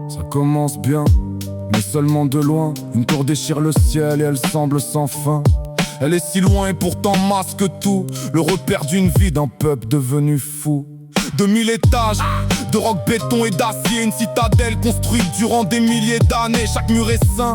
Ça commence bien, mais seulement de loin. Une tour déchire le ciel et elle semble sans fin. Elle est si loin et pourtant masque tout. Le repère d'une vie d'un peuple devenu fou. 2000 étages de roc, béton et d'acier. Une citadelle construite durant des milliers d'années. Chaque mur est saint,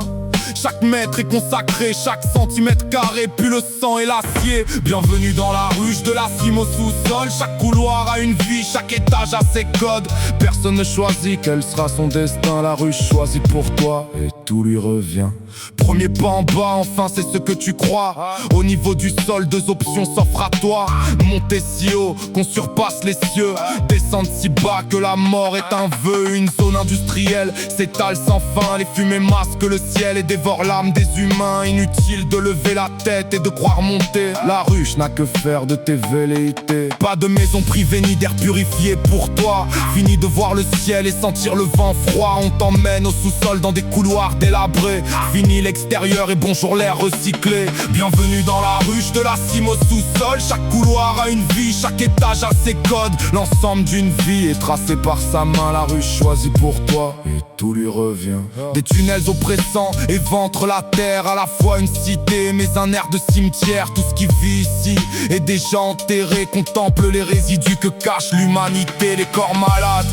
chaque mètre est consacré, chaque centimètre carré pue le sang et l'acier. Bienvenue dans la ruche de la cime au sous-sol. Chaque couloir a une vie, chaque étage a ses codes. Personne ne choisit quel sera son destin. La ruche choisit pour toi et tout lui revient. Premier pas en bas, enfin c'est ce que tu crois. Au niveau du sol, deux options s'offrent à toi. Monter si haut qu'on surpasse les cieux, descendre si bas que la mort est un vœu. Une zone industrielle s'étale sans fin. Les fumées masquent le ciel et dévorent l'âme des humains. Inutile de lever la tête et de croire monter. La ruche n'a que faire de tes velléités. Pas de maison privée ni d'air purifié pour toi. Fini de voir le ciel et sentir le vent froid. On t'emmène au sous-sol dans des couloirs délabrés. Fini l'extérieur et bonjour l'air recyclé. Bienvenue dans la ruche de la cime au sous-sol. Chaque couloir a une vie, chaque étage a ses codes. L'ensemble d'une vie est tracé par sa main. La ruche choisit pour toi et tout lui revient. Des tunnels oppressants éventrent la terre. À la fois une cité mais un air de cimetière. Tout ce qui vit ici est déjà enterré. Contemple les résidus que cache l'humanité. Les corps malades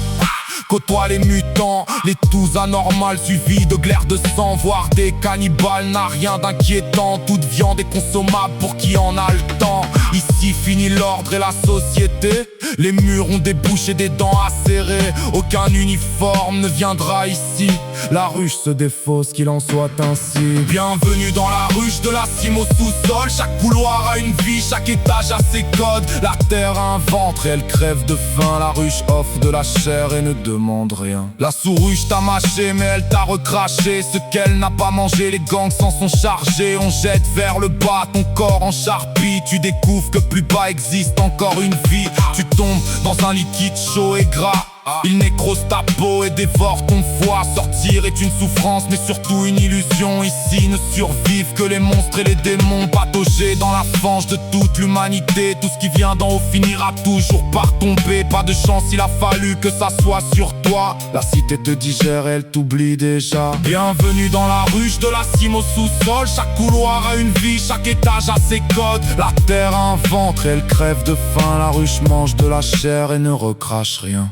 côtoie les mutants, les tous anormales suivis de glaires de sang, voire des cannibales. N'a rien d'inquiétant, toute viande est consommable pour qui en a le temps. Ici finit l'ordre et la société. Les murs ont des bouches et des dents acérées. Aucun uniforme ne viendra ici. La ruche se défausse, qu'il en soit ainsi. Bienvenue dans la ruche de la cime au sous-sol. Chaque couloir a une vie, chaque étage a ses codes. La terre a un ventre et elle crève de faim. La ruche offre de la chair et ne demande rien. La sous-ruche t'a mâché mais elle t'a recraché. Ce qu'elle n'a pas mangé, les gangs s'en sont chargés. On jette vers le bas ton corps en charpie. Tu découvres que plus bas existe encore une vie. Tu tombes dans un liquide chaud et gras. Il nécrose ta peau et dévore ton foie. Sortir est une souffrance mais surtout une illusion. Ici ne survivent que les monstres et les démons, pataugés dans la fange de toute l'humanité. Tout ce qui vient d'en haut finira toujours par tomber. Pas de chance, il a fallu que ça soit sur toi. La cité te digère, elle t'oublie déjà. Bienvenue dans la ruche de la cime au sous-sol. Chaque couloir a une vie, chaque étage a ses codes. La terre a un ventre et elle crève de faim. La ruche mange de la chair et ne recrache rien.